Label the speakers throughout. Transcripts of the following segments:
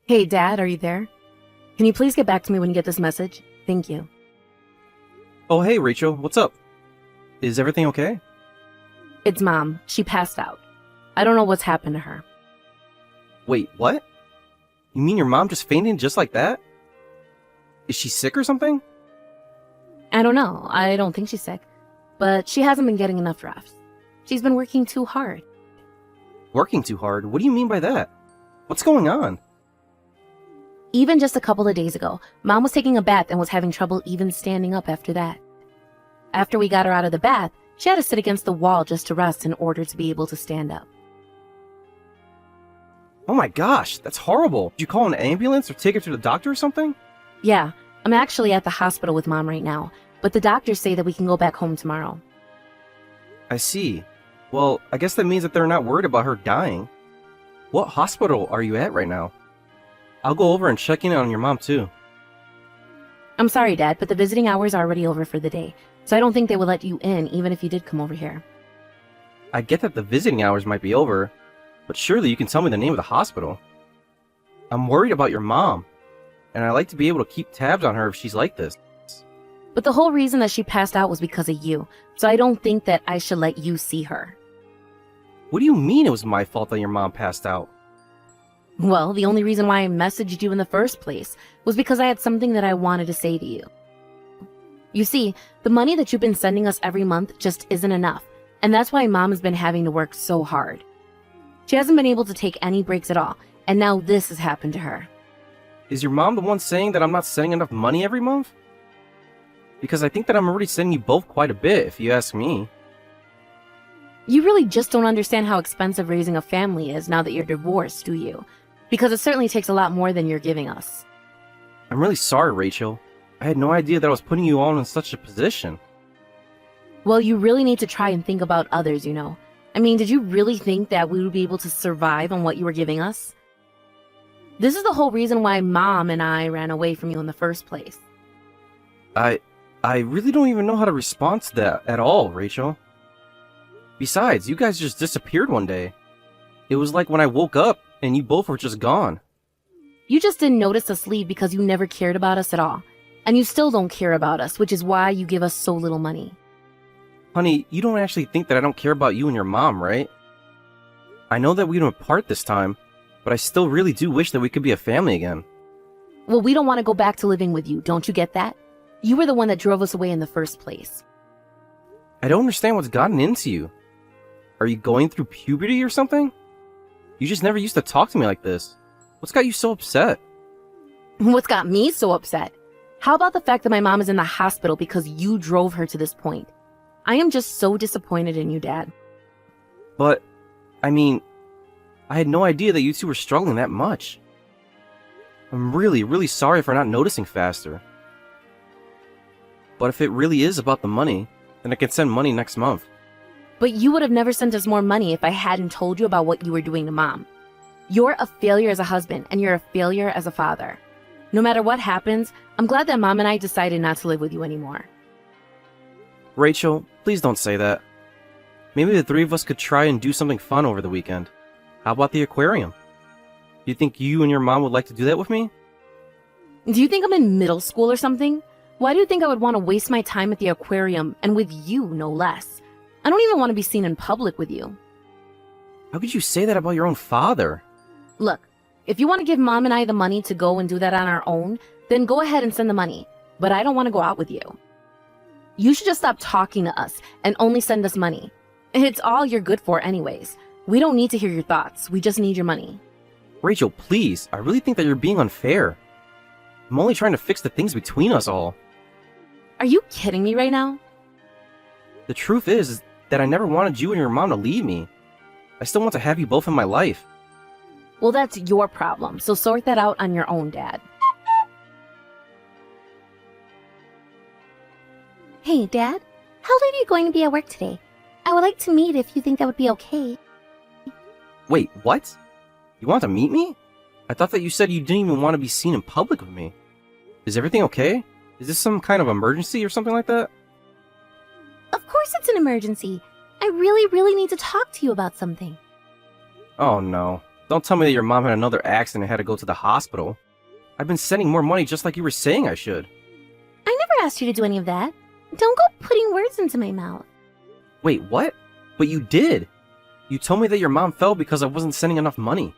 Speaker 1: Hey, Dad, are you there? Can you please get back to me when you get this message? Thank you.
Speaker 2: Oh, hey, Rachel, what's up? Is everything okay?
Speaker 1: It's Mom. She passed out. I don't know what's happened to her.
Speaker 2: Wait, what? You mean your mom just fainted just like that? Is she sick or something?
Speaker 1: I don't know. I don't think she's sick. But she hasn't been getting enough rest. She's been working too hard.
Speaker 2: Working too hard? What do you mean by that? What's going on?
Speaker 1: Even just a couple of days ago, Mom was taking a bath and was having trouble even standing up after that. After we got her out of the bath, she had to sit against the wall just to rest in order to be able to stand up.
Speaker 2: Oh my gosh, that's horrible. Did you call an ambulance or take her to the doctor or something?
Speaker 1: Yeah, I'm actually at the hospital with Mom right now, but the doctors say that we can go back home tomorrow.
Speaker 2: I see. Well, I guess that means that they're not worried about her dying. What hospital are you at right now? I'll go over and check in on your mom too.
Speaker 1: I'm sorry, Dad, but the visiting hours are already over for the day, so I don't think they will let you in even if you did come over here.
Speaker 2: I get that the visiting hours might be over, but surely you can tell me the name of the hospital. I'm worried about your mom, and I like to be able to keep tabs on her if she's like this.
Speaker 1: But the whole reason that she passed out was because of you, so I don't think that I should let you see her.
Speaker 2: What do you mean it was my fault that your mom passed out?
Speaker 1: Well, the only reason why I messaged you in the first place was because I had something that I wanted to say to you. You see, the money that you've been sending us every month just isn't enough, and that's why Mom has been having to work so hard. She hasn't been able to take any breaks at all, and now this has happened to her.
Speaker 2: Is your mom the one saying that I'm not sending enough money every month? Because I think that I'm already sending you both quite a bit, if you ask me.
Speaker 1: You really just don't understand how expensive raising a family is now that you're divorced, do you? Because it certainly takes a lot more than you're giving us.
Speaker 2: I'm really sorry, Rachel. I had no idea that I was putting you all in such a position.
Speaker 1: Well, you really need to try and think about others, you know. I mean, did you really think that we would be able to survive on what you were giving us? This is the whole reason why Mom and I ran away from you in the first place.
Speaker 2: I really don't even know how to respond to that at all, Rachel. Besides, you guys just disappeared one day. It was like when I woke up and you both were just gone.
Speaker 1: You just didn't notice us leave because you never cared about us at all. And you still don't care about us, which is why you give us so little money.
Speaker 2: Honey, you don't actually think that I don't care about you and your mom, right? I know that we don't part this time, but I still really do wish that we could be a family again.
Speaker 1: Well, we don't want to go back to living with you, don't you get that? You were the one that drove us away in the first place.
Speaker 2: I don't understand what's gotten into you. Are you going through puberty or something? You just never used to talk to me like this. What's got you so upset?
Speaker 1: What's got me so upset? How about the fact that my mom is in the hospital because you drove her to this point? I am just so disappointed in you, Dad.
Speaker 2: But, I mean, I had no idea that you two were struggling that much. I'm really, really sorry for not noticing faster. But if it really is about the money, then I can send money next month.
Speaker 1: But you would have never sent us more money if I hadn't told you about what you were doing to Mom. You're a failure as a husband, and you're a failure as a father. No matter what happens, I'm glad that Mom and I decided not to live with you anymore.
Speaker 2: Rachel, please don't say that. Maybe the three of us could try and do something fun over the weekend. How about the aquarium? Do you think you and your mom would like to do that with me?
Speaker 1: Do you think I'm in middle school or something? Why do you think I would want to waste my time at the aquarium, and with you, no less? I don't even want to be seen in public with you.
Speaker 2: How could you say that about your own father?
Speaker 1: Look, if you want to give Mom and I the money to go and do that on our own, then go ahead and send the money. But I don't want to go out with you. You should just stop talking to us and only send us money. It's all you're good for anyways. We don't need to hear your thoughts. We just need your money.
Speaker 2: Rachel, please. I really think that you're being unfair. I'm only trying to fix the things between us all.
Speaker 1: Are you kidding me right now?
Speaker 2: The truth is that I never wanted you and your mom to leave me. I still want to have you both in my life.
Speaker 1: Well, that's your problem, so sort that out on your own, Dad.
Speaker 3: Hey, Dad. How late are you going to be at work today? I would like to meet if you think that would be okay.
Speaker 2: Wait, what? You want to meet me? I thought that you said you didn't even want to be seen in public with me. Is everything okay? Is this some kind of emergency or something like that?
Speaker 3: Of course it's an emergency. I really need to talk to you about something.
Speaker 2: Oh no. Don't tell me that your mom had another accident and had to go to the hospital. I've been sending more money just like you were saying I should.
Speaker 3: I never asked you to do any of that. Don't go putting words into my mouth.
Speaker 2: Wait, what? But you did. You told me that your mom fell because I wasn't sending enough money.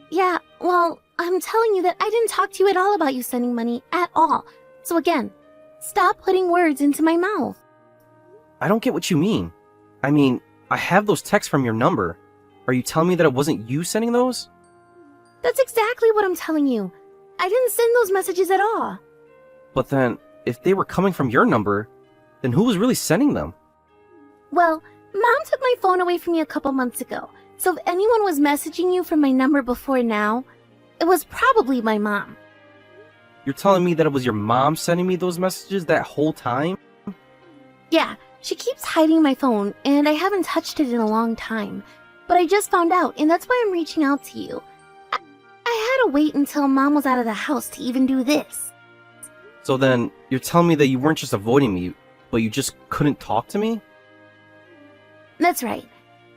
Speaker 3: Yeah, well, I'm telling you that I didn't talk to you at all about you sending money at all. So again, stop putting words into my mouth.
Speaker 2: I don't get what you mean. I mean, I have those texts from your number. Are you telling me that it wasn't you sending those?
Speaker 3: That's exactly what I'm telling you. I didn't send those messages at all.
Speaker 2: But then, if they were coming from your number, then who was really sending them?
Speaker 3: Well, Mom took my phone away from me a couple months ago. So if anyone was messaging you from my number before now, it was probably my mom.
Speaker 2: You're telling me that it was your mom sending me those messages that whole time?
Speaker 3: Yeah, she keeps hiding my phone, and I haven't touched it in a long time. But I just found out, and that's why I'm reaching out to you. I had to wait until Mom was out of the house to even do this.
Speaker 2: So then, you're telling me that you weren't just avoiding me, but you just couldn't talk to me?
Speaker 3: That's right.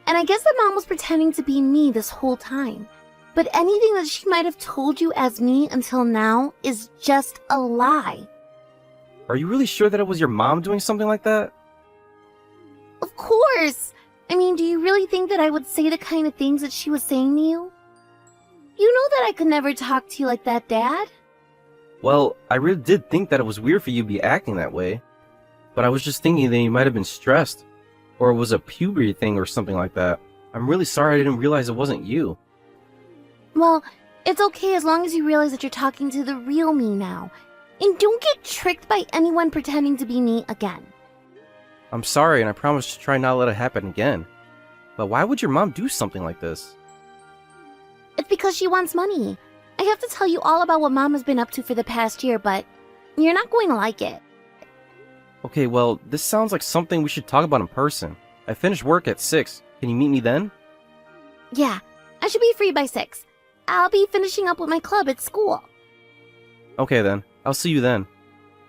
Speaker 3: And I guess that Mom was pretending to be me this whole time. But anything that she might have told you as me until now is just a lie.
Speaker 2: Are you really sure that it was your mom doing something like that?
Speaker 3: Of course! I mean, do you really think that I would say the kind of things that she was saying to you? You know that I could never talk to you like that, Dad.
Speaker 2: Well, I really did think that it was weird for you to be acting that way. But I was just thinking that you might have been stressed. Or it was a puberty thing or something like that. I'm really sorry I didn't realize it wasn't you.
Speaker 3: Well, it's okay as long as you realize that you're talking to the real me now. And don't get tricked by anyone pretending to be me again.
Speaker 2: I'm sorry, and I promise to try not to let it happen again. But why would your mom do something like this?
Speaker 3: It's because she wants money. I have to tell you all about what Mom has been up to for the past year, but you're not going to like it.
Speaker 2: Okay, well, this sounds like something we should talk about in person. I finish work at 6. Can you meet me then?
Speaker 3: Yeah, I should be free by 6. I'll be finishing up with my club at school.
Speaker 2: Okay then, I'll see you then.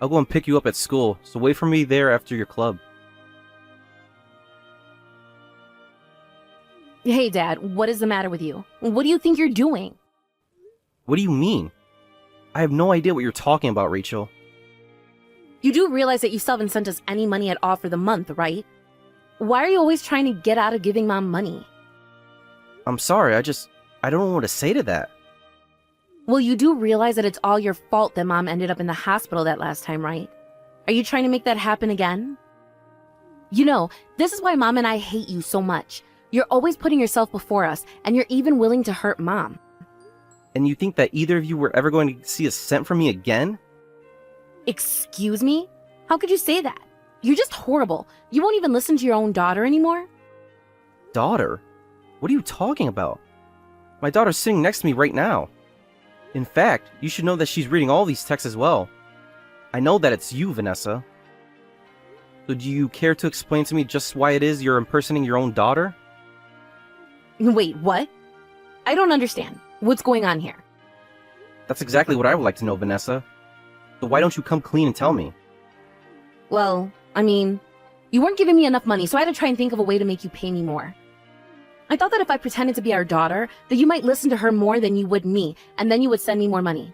Speaker 2: I'll go and pick you up at school, so wait for me there after your club.
Speaker 1: Hey, Dad, what is the matter with you? What do you think you're doing?
Speaker 2: What do you mean? I have no idea what you're talking about, Rachel.
Speaker 1: You do realize that you still haven't sent us any money at all for the month, right? Why are you always trying to get out of giving Mom money?
Speaker 2: I'm sorry, I don't know what to say to that.
Speaker 1: Well, you do realize that it's all your fault that Mom ended up in the hospital that last time, right? Are you trying to make that happen again? You know, this is why Mom and I hate you so much. You're always putting yourself before us, and you're even willing to hurt Mom.
Speaker 2: And you think that either of you were ever going to see a cent from me again?
Speaker 1: Excuse me? How could you say that? You're just horrible. You won't even listen to your own daughter anymore?
Speaker 2: Daughter? What are you talking about? My daughter's sitting next to me right now. In fact, you should know that she's reading all these texts as well. I know that it's you, Vanessa. So do you care to explain to me just why it is you're impersonating your own daughter?
Speaker 1: Wait, what? I don't understand. What's going on here?
Speaker 2: That's exactly what I would like to know, Vanessa. So why don't you come clean and tell me?
Speaker 1: Well, I mean, you weren't giving me enough money, so I had to try and think of a way to make you pay me more. I thought that if I pretended to be our daughter, that you might listen to her more than you would me, and then you would send me more money.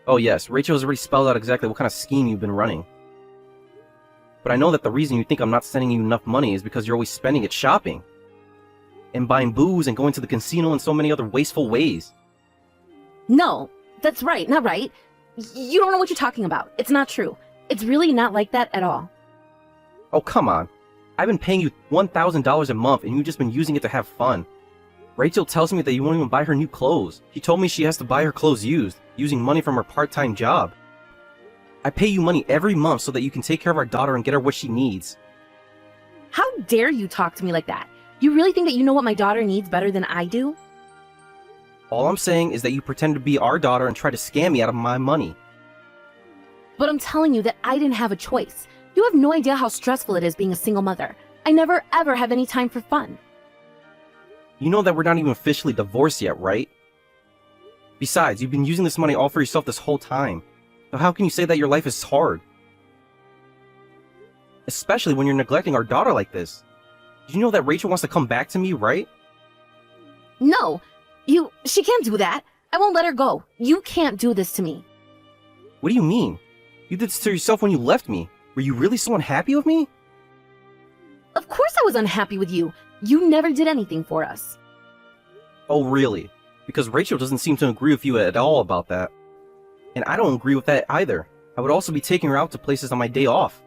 Speaker 2: Oh yes, Rachel has already spelled out exactly what kind of scheme you've been running. But I know that the reason you think I'm not sending you enough money is because you're always spending it shopping. And buying booze and going to the casino and so many other wasteful ways.
Speaker 1: No, that's right, not right. You don't know what you're talking about. It's not true. It's really not like that at all.
Speaker 2: Oh, come on. I've been paying you $1,000 a month and you've just been using it to have fun. Rachel tells me that you won't even buy her new clothes. She told me she has to buy her clothes used, using money from her part-time job. I pay you money every month so that you can take care of our daughter and get her what she needs.
Speaker 1: How dare you talk to me like that? You really think that you know what my daughter needs better than I do?
Speaker 2: All I'm saying is that you pretend to be our daughter and try to scam me out of my money.
Speaker 1: But I'm telling you that I didn't have a choice. You have no idea how stressful it is being a single mother. I never ever have any time for fun.
Speaker 2: You know that we're not even officially divorced yet, right? Besides, you've been using this money all for yourself this whole time. So how can you say that your life is hard? Especially when you're neglecting our daughter like this. Did you know that Rachel wants to come back to me, right?
Speaker 1: No, She can't do that. I won't let her go. You can't do this to me.
Speaker 2: What do you mean? You did this to yourself when you left me. Were you really so unhappy with me?
Speaker 1: Of course I was unhappy with you. You never did anything for us.
Speaker 2: Oh, really? Because Rachel doesn't seem to agree with you at all about that. And I don't agree with that either. I would also be taking her out to places on my day off.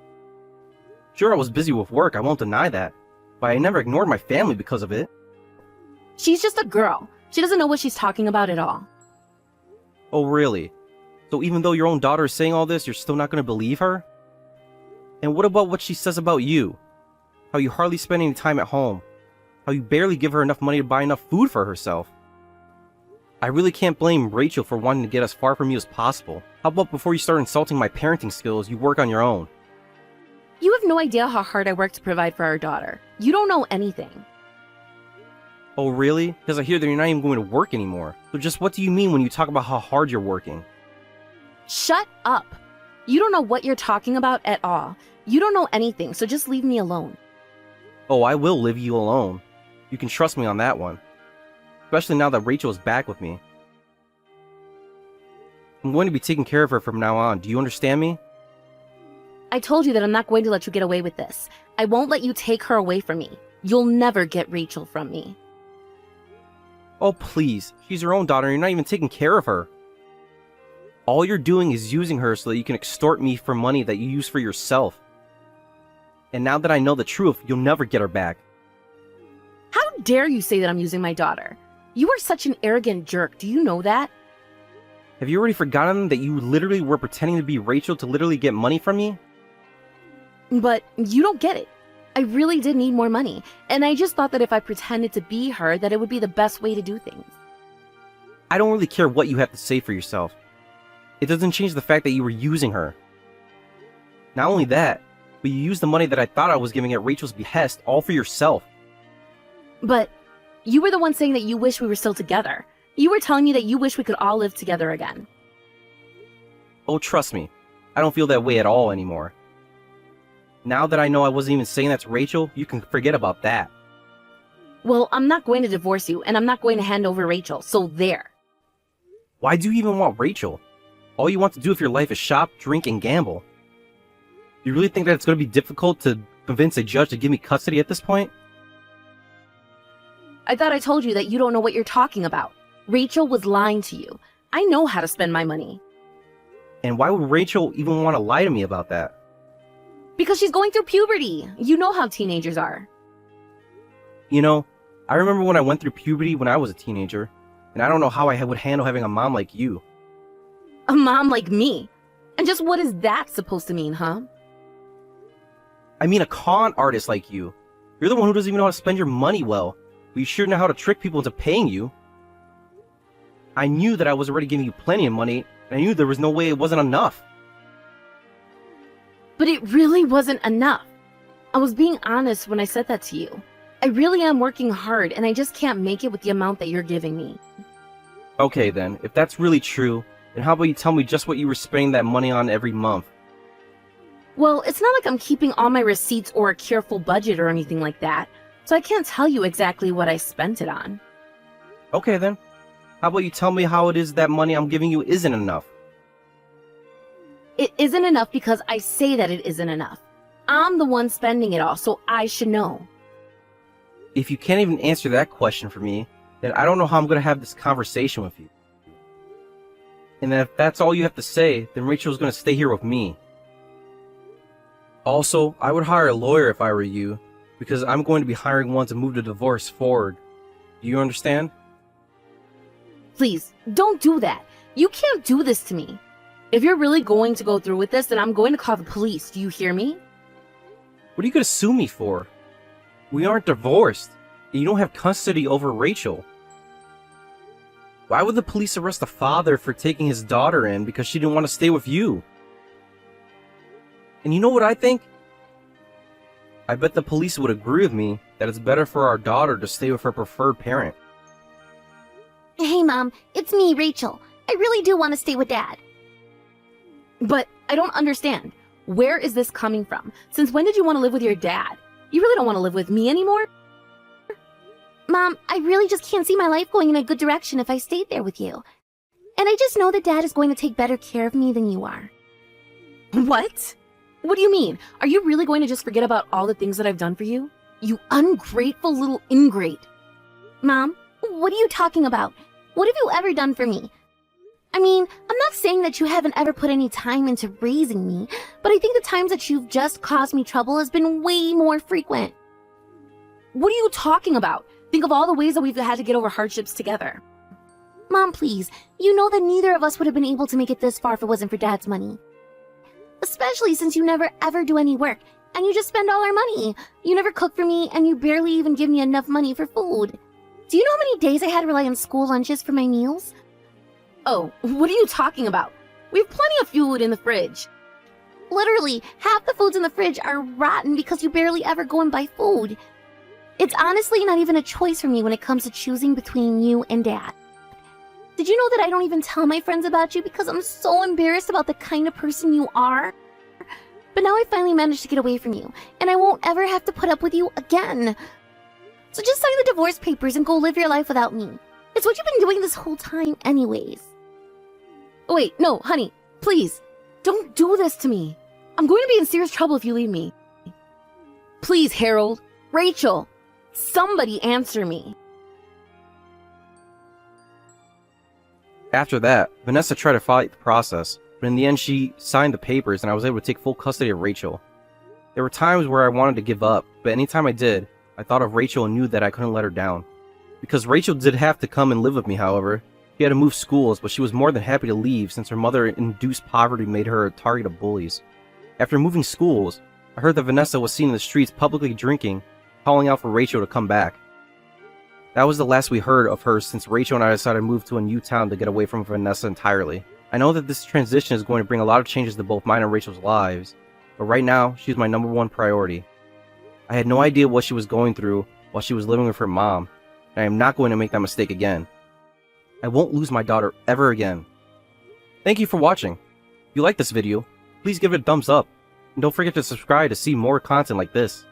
Speaker 2: Sure, I was busy with work, I won't deny that. But I never ignored my family because of it.
Speaker 1: She's just a girl. She doesn't know what she's talking about at all.
Speaker 2: Oh, really? So even though your own daughter is saying all this, you're still not going to believe her? And what about what she says about you? How you hardly spend any time at home. How you barely give her enough money to buy enough food for herself. I really can't blame Rachel for wanting to get as far from you as possible. How about before you start insulting my parenting skills, you work on your own?
Speaker 1: You have no idea how hard I work to provide for our daughter. You don't know anything.
Speaker 2: Oh, really? Because I hear that you're not even going to work anymore. So just what do you mean when you talk about how hard you're working?
Speaker 1: Shut up. You don't know what you're talking about at all. You don't know anything, so just leave me alone.
Speaker 2: Oh, I will leave you alone. You can trust me on that one. Especially now that Rachel is back with me. I'm going to be taking care of her from now on. Do you understand me?
Speaker 1: I told you that I'm not going to let you get away with this. I won't let you take her away from me. You'll never get Rachel from me.
Speaker 2: Oh, please. She's your own daughter and you're not even taking care of her. All you're doing is using her so that you can extort me for money that you use for yourself. And now that I know the truth, you'll never get her back.
Speaker 1: How dare you say that I'm using my daughter? You are such an arrogant jerk. Do you know that?
Speaker 2: Have you already forgotten that you literally were pretending to be Rachel to literally get money from me?
Speaker 1: But you don't get it. I really did need more money, and I just thought that if I pretended to be her, that it would be the best way to do things.
Speaker 2: I don't really care what you have to say for yourself. It doesn't change the fact that you were using her. Not only that, but you used the money that I thought I was giving at Rachel's behest all for yourself.
Speaker 1: But you were the one saying that you wish we were still together. You were telling me that you wish we could all live together again.
Speaker 2: Oh, trust me, I don't feel that way at all anymore. Now that I know I wasn't even saying that to Rachel, you can forget about that.
Speaker 1: Well, I'm not going to divorce you, and I'm not going to hand over Rachel, so there.
Speaker 2: Why do you even want Rachel? All you want to do with your life is shop, drink, and gamble. You really think that it's going to be difficult to convince a judge to give me custody at this point?
Speaker 1: I thought I told you that you don't know what you're talking about. Rachel was lying to you. I know how to spend my money.
Speaker 2: And why would Rachel even want to lie to me about that?
Speaker 1: Because she's going through puberty. You know how teenagers are.
Speaker 2: You know, I remember when I went through puberty when I was a teenager, and I don't know how I would handle having a mom like you.
Speaker 1: A mom like me? And just what is that supposed to mean, huh?
Speaker 2: I mean a con artist like you. You're the one who doesn't even know how to spend your money well, but you sure know how to trick people into paying you. I knew that I was already giving you plenty of money, and I knew there was no way it wasn't enough.
Speaker 1: But it really wasn't enough. I was being honest when I said that to you. I really am working hard, and I just can't make it with the amount that you're giving me.
Speaker 2: Okay then, if that's really true, then how about you tell me just what you were spending that money on every month?
Speaker 1: Well, it's not like I'm keeping all my receipts or a careful budget or anything like that, so I can't tell you exactly what I spent it on.
Speaker 2: Okay then, how about you tell me how it is that money I'm giving you isn't enough?
Speaker 1: It isn't enough because I say that it isn't enough. I'm the one spending it all, so I should know.
Speaker 2: If you can't even answer that question for me, then I don't know how I'm going to have this conversation with you. And if that's all you have to say, then Rachel's going to stay here with me. Also, I would hire a lawyer if I were you, because I'm going to be hiring one to move the divorce forward. Do you understand?
Speaker 1: Please, don't do that. You can't do this to me. If you're really going to go through with this, then I'm going to call the police. Do you hear me?
Speaker 2: What are you going to sue me for? We aren't divorced, and you don't have custody over Rachel. Why would the police arrest the father for taking his daughter in because she didn't want to stay with you? And you know what I think? I bet the police would agree with me that it's better for our daughter to stay with her preferred parent.
Speaker 3: Hey, Mom, it's me, Rachel. I really do want to stay with Dad.
Speaker 1: But I don't understand. Where is this coming from? Since when did you want to live with your dad? You really don't want to live with me anymore?
Speaker 3: Mom, I really just can't see my life going in a good direction if I stayed there with you. And I just know that Dad is going to take better care of me than you are.
Speaker 1: What? What do you mean? Are you really going to just forget about all the things that I've done for you? You ungrateful little ingrate.
Speaker 3: Mom, what are you talking about? What have you ever done for me? I mean, I'm not saying that you haven't ever put any time into raising me, but I think the times that you've just caused me trouble has been way more frequent.
Speaker 1: What are you talking about? Think of all the ways that we've had to get over hardships together.
Speaker 3: Mom, please, you know that neither of us would have been able to make it this far if it wasn't for Dad's money. Especially since you never ever do any work, and you just spend all our money. You never cook for me, and you barely even give me enough money for food. Do you know how many days I had to rely on school lunches for my meals?
Speaker 1: Oh, what are you talking about? We have plenty of food in the fridge.
Speaker 3: Literally, half the foods in the fridge are rotten because you barely ever go and buy food. It's honestly not even a choice for me when it comes to choosing between you and Dad. Did you know that I don't even tell my friends about you because I'm so embarrassed about the kind of person you are? But now I finally managed to get away from you, and I won't ever have to put up with you again. So just sign the divorce papers and go live your life without me. It's what you've been doing this whole time anyways.
Speaker 1: Oh, wait, no, honey, please, don't do this to me. I'm going to be in serious trouble if you leave me. Please, Harold, Rachel, somebody answer me.
Speaker 2: After that, Vanessa tried to fight the process, but in the end she signed the papers and I was able to take full custody of Rachel. There were times where I wanted to give up, but anytime I did, I thought of Rachel and knew that I couldn't let her down. Because Rachel did have to come and live with me, however. She had to move schools, but she was more than happy to leave since her mother-induced poverty made her a target of bullies. After moving schools, I heard that Vanessa was seen in the streets publicly drinking, calling out for Rachel to come back. That was the last we heard of her since Rachel and I decided to move to a new town to get away from Vanessa entirely. I know that this transition is going to bring a lot of changes to both mine and Rachel's lives, but right now, she's my #1 priority. I had no idea what she was going through while she was living with her mom, and I am not going to make that mistake again. I won't lose my daughter ever again. Thank you for watching. If you like this video, please give it a thumbs up, and don't forget to subscribe to see more content like this.